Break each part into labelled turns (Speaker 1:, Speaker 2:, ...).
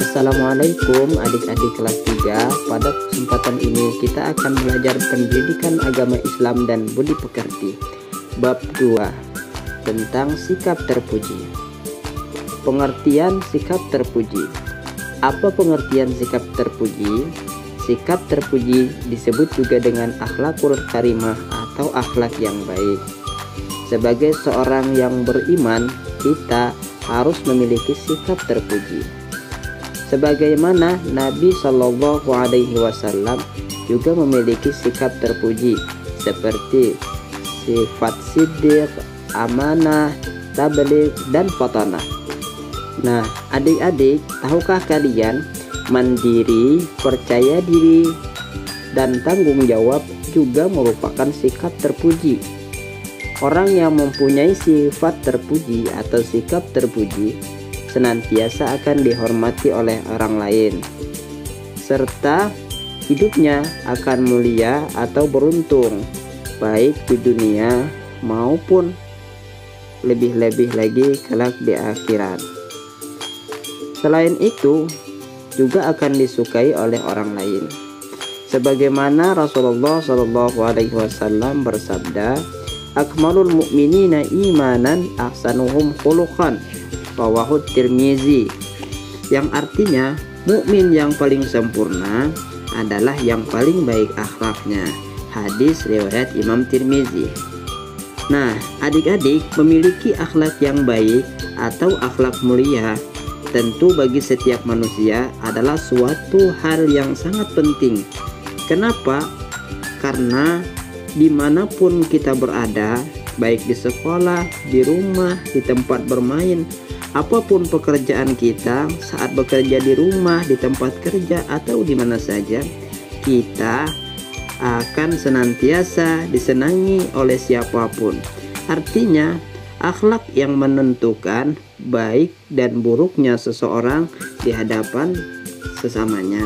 Speaker 1: Assalamualaikum adik-adik kelas 3. Pada kesempatan ini kita akan belajar pendidikan agama Islam dan budi pekerti. Bab 2 tentang sikap terpuji. Pengertian sikap terpuji. Apa pengertian sikap terpuji? Sikap terpuji disebut juga dengan akhlakul karimah atau akhlak yang baik. Sebagai seorang yang beriman, kita harus memiliki sikap terpuji. Sebagaimana Nabi Shallallahu Alaihi Wasallam juga memiliki sikap terpuji seperti sifat siddiq, amanah, tabligh, dan fatanah. Nah, adik-adik, tahukah kalian mandiri, percaya diri, dan tanggung jawab juga merupakan sikap terpuji. Orang yang mempunyai sifat terpuji atau sikap terpuji senantiasa akan dihormati oleh orang lain, serta hidupnya akan mulia atau beruntung, baik di dunia maupun lebih-lebih lagi kelak di akhirat. Selain itu, juga akan disukai oleh orang lain. Sebagaimana Rasulullah Shallallahu Alaihi Wasallam bersabda, "Akmalul mu'minina imanan ahsanuhum khuluqan." Rawahu Tirmizi, yang artinya mukmin yang paling sempurna adalah yang paling baik akhlaknya. Hadis riwayat Imam Tirmizi. Nah, adik-adik, memiliki akhlak yang baik atau akhlak mulia tentu bagi setiap manusia adalah suatu hal yang sangat penting. Kenapa? Karena dimanapun kita berada, baik di sekolah, di rumah, di tempat bermain, apapun pekerjaan kita, saat bekerja di rumah, di tempat kerja, atau di mana saja, kita akan senantiasa disenangi oleh siapapun. Artinya, akhlak yang menentukan baik dan buruknya seseorang di hadapan sesamanya.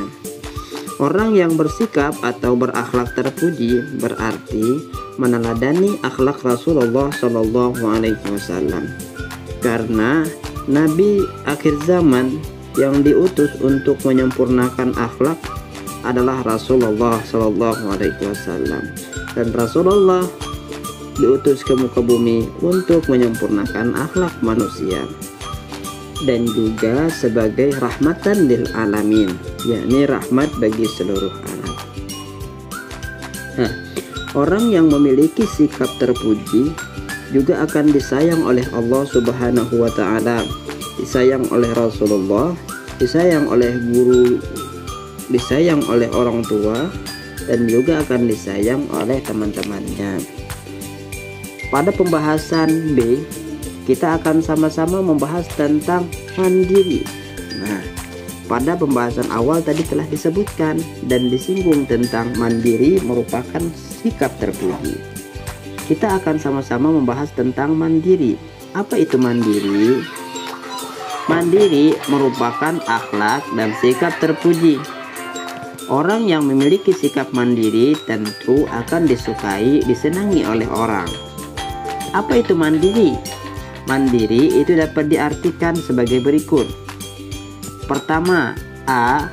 Speaker 1: Orang yang bersikap atau berakhlak terpuji berarti meneladani akhlak Rasulullah Shallallahu Alaihi Wasallam. Karena Nabi akhir zaman yang diutus untuk menyempurnakan akhlak adalah Rasulullah Shallallahu Alaihi Wasallam, dan Rasulullah diutus ke muka bumi untuk menyempurnakan akhlak manusia dan juga sebagai rahmatan lil alamin, yakni rahmat bagi seluruh alam. Nah, orang yang memiliki sikap terpuji juga akan disayang oleh Allah Subhanahu wa Ta'ala, disayang oleh Rasulullah, disayang oleh guru, disayang oleh orang tua, dan juga akan disayang oleh teman-temannya. Pada pembahasan B, kita akan sama-sama membahas tentang mandiri. Nah, pada pembahasan awal tadi telah disebutkan dan disinggung tentang mandiri merupakan sikap terpuji. Kita akan sama-sama membahas tentang mandiri. Apa itu mandiri? Mandiri merupakan akhlak dan sikap terpuji. Orang yang memiliki sikap mandiri tentu akan disukai, disenangi oleh orang. Apa itu mandiri? Mandiri itu dapat diartikan sebagai berikut. Pertama, A.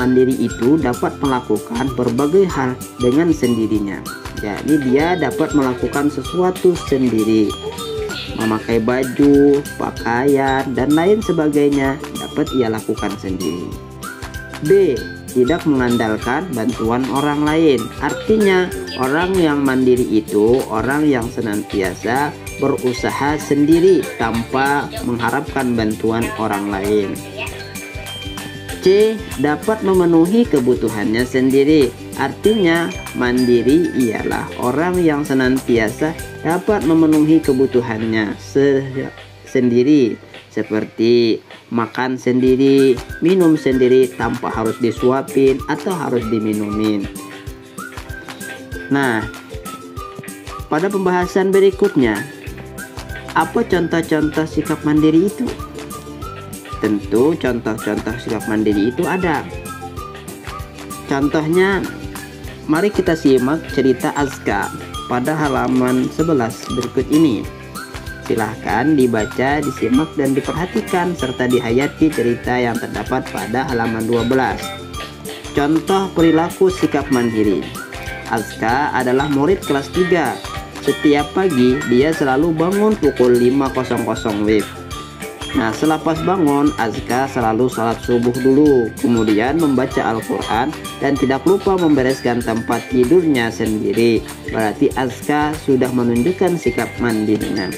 Speaker 1: Mandiri itu dapat melakukan berbagai hal dengan sendirinya. Jadi dia dapat melakukan sesuatu sendiri, memakai baju, pakaian, dan lain sebagainya dapat ia lakukan sendiri. B. Tidak mengandalkan bantuan orang lain. Artinya orang yang mandiri itu orang yang senantiasa berusaha sendiri tanpa mengharapkan bantuan orang lain. C. Dapat memenuhi kebutuhannya sendiri. Artinya mandiri ialah orang yang senantiasa dapat memenuhi kebutuhannya sendiri, seperti makan sendiri, minum sendiri tanpa harus disuapin atau harus diminumin. Nah, pada pembahasan berikutnya, apa contoh-contoh sikap mandiri itu? Tentu contoh-contoh sikap mandiri itu ada. Contohnya, mari kita simak cerita Azka pada halaman 11 berikut ini. Silahkan dibaca, disimak, dan diperhatikan serta dihayati cerita yang terdapat pada halaman 12. Contoh perilaku sikap mandiri. Azka adalah murid kelas 3. Setiap pagi dia selalu bangun pukul 5.00 WIB. Nah, selepas bangun, Azka selalu sholat subuh dulu, kemudian membaca Al-Quran dan tidak lupa membereskan tempat tidurnya sendiri. Berarti Azka sudah menunjukkan sikap mandirinya.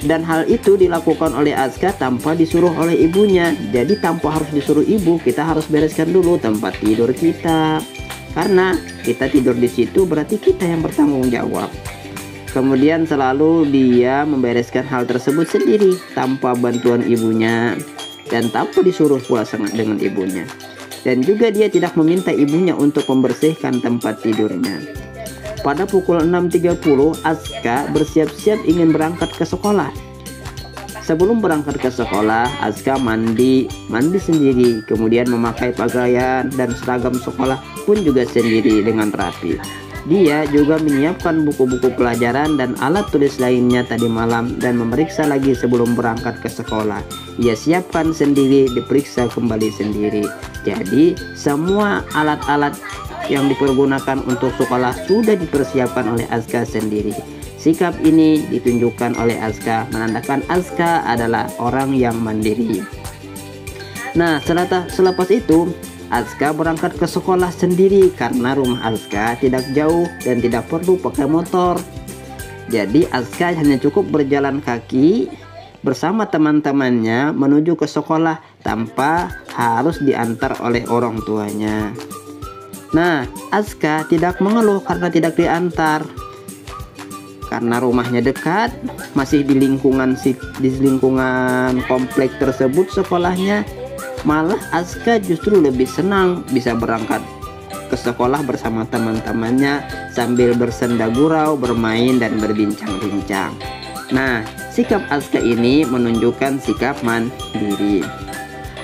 Speaker 1: Dan hal itu dilakukan oleh Azka tanpa disuruh oleh ibunya. Jadi tanpa harus disuruh ibu, kita harus bereskan dulu tempat tidur kita. Karena kita tidur di situ berarti kita yang bertanggung jawab. Kemudian selalu dia membereskan hal tersebut sendiri tanpa bantuan ibunya dan tanpa disuruh pula dengan ibunya. Dan juga dia tidak meminta ibunya untuk membersihkan tempat tidurnya. Pada pukul 6.30 Azka bersiap-siap ingin berangkat ke sekolah. Sebelum berangkat ke sekolah, Azka mandi sendiri, kemudian memakai pakaian dan seragam sekolah pun juga sendiri dengan rapi. Dia juga menyiapkan buku-buku pelajaran dan alat tulis lainnya tadi malam dan memeriksa lagi sebelum berangkat ke sekolah. Ia siapkan sendiri, diperiksa kembali sendiri. Jadi semua alat-alat yang dipergunakan untuk sekolah sudah dipersiapkan oleh Azka sendiri. Sikap ini ditunjukkan oleh Azka, menandakan Azka adalah orang yang mandiri. Nah, selepas itu Azka berangkat ke sekolah sendiri karena rumah Azka tidak jauh dan tidak perlu pakai motor. Jadi Azka hanya cukup berjalan kaki bersama teman-temannya menuju ke sekolah tanpa harus diantar oleh orang tuanya. Nah, Azka tidak mengeluh karena tidak diantar. Karena rumahnya dekat, masih di lingkungan komplek tersebut sekolahnya. Malah Azka justru lebih senang bisa berangkat ke sekolah bersama teman-temannya sambil bersenda gurau, bermain dan berbincang-bincang. Nah, sikap Azka ini menunjukkan sikap mandiri.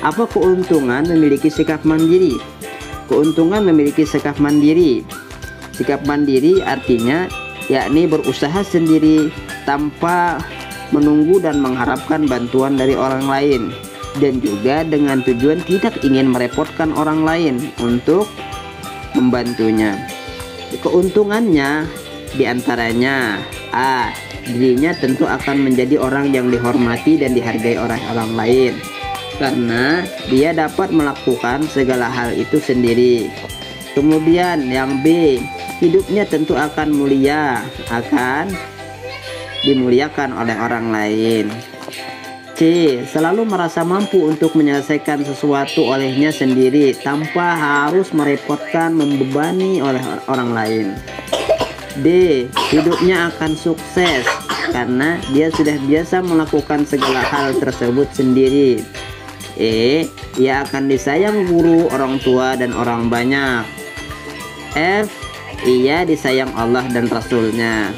Speaker 1: Apa keuntungan memiliki sikap mandiri? Keuntungan memiliki sikap mandiri. Sikap mandiri artinya yakni berusaha sendiri tanpa menunggu dan mengharapkan bantuan dari orang lain. Dan juga dengan tujuan tidak ingin merepotkan orang lain untuk membantunya. Keuntungannya diantaranya A. Dirinya tentu akan menjadi orang yang dihormati dan dihargai oleh orang lain karena dia dapat melakukan segala hal itu sendiri. Kemudian yang B, hidupnya tentu akan mulia, akan dimuliakan oleh orang lain. C. Selalu merasa mampu untuk menyelesaikan sesuatu olehnya sendiri tanpa harus merepotkan, membebani oleh orang lain. D. Hidupnya akan sukses karena dia sudah biasa melakukan segala hal tersebut sendiri. E. Ia akan disayang guru, orang tua, dan orang banyak. F. Ia disayang Allah dan Rasulnya.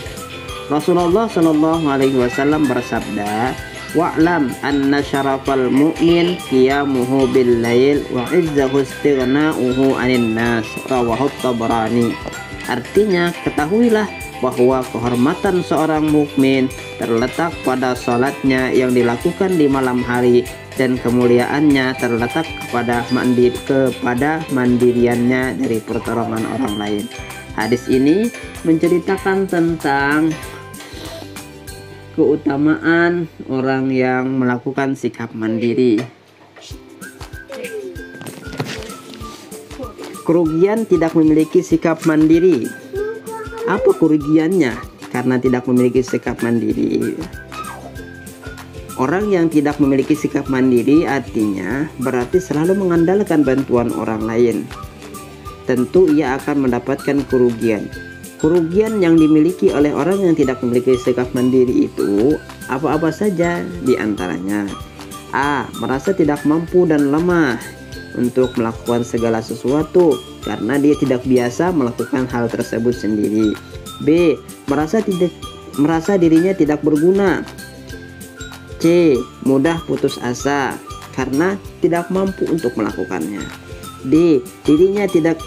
Speaker 1: Rasulullah Shallallahu Alaihi Wasallam bersabda, wa'lam anna syarafal mu'min qiyamuhu bil lail wa izzahu istighna'uhu 'anil nas, rawahu Tabrani. Artinya, ketahuilah bahwa kehormatan seorang mukmin terletak pada salatnya yang dilakukan di malam hari dan kemuliaannya terletak kepada mandiriannya dari pertolongan orang lain. Hadis ini menceritakan tentang keutamaan orang yang melakukan sikap mandiri. Kerugian tidak memiliki sikap mandiri. Apa kerugiannya karena tidak memiliki sikap mandiri? Orang yang tidak memiliki sikap mandiri artinya berarti selalu mengandalkan bantuan orang lain. Tentu ia akan mendapatkan kerugian. Kerugian yang dimiliki oleh orang yang tidak memiliki sikap mandiri itu apa-apa saja diantaranya. A. Merasa tidak mampu dan lemah untuk melakukan segala sesuatu karena dia tidak biasa melakukan hal tersebut sendiri. B. Merasa dirinya tidak berguna. C. Mudah putus asa karena tidak mampu untuk melakukannya. D. Dirinya tidak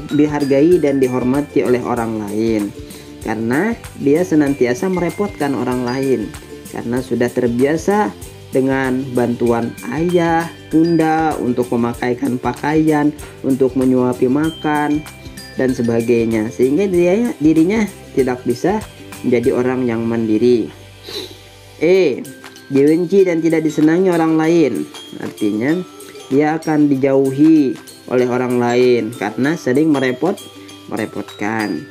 Speaker 1: dihargai dan dihormati oleh orang lain karena dia senantiasa merepotkan orang lain. karena sudah terbiasa dengan bantuan ayah, bunda untuk memakaikan pakaian, untuk menyuapi makan dan sebagainya, sehingga dirinya tidak bisa menjadi orang yang mandiri. Dibenci dan tidak disenangi orang lain, artinya dia akan dijauhi oleh orang lain karena sering merepotkan.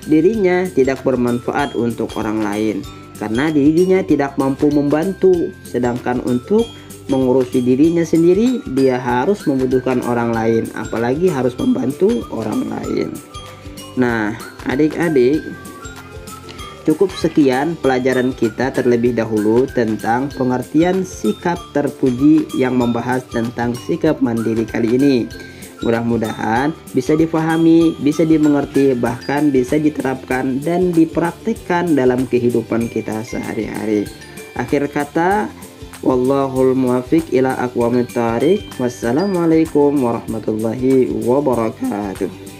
Speaker 1: Dirinya tidak bermanfaat untuk orang lain karena dirinya tidak mampu membantu, sedangkan untuk mengurusi dirinya sendiri dia harus membutuhkan orang lain, apalagi harus membantu orang lain. Nah, adik-adik, cukup sekian pelajaran kita terlebih dahulu tentang pengertian sikap terpuji yang membahas tentang sikap mandiri kali ini. Mudah-mudahan bisa difahami, bisa dimengerti, bahkan bisa diterapkan dan dipraktikkan dalam kehidupan kita sehari-hari. Akhir kata, wallahul muwaffiq ila aqwamit thariq. Wassalamualaikum warahmatullahi wabarakatuh.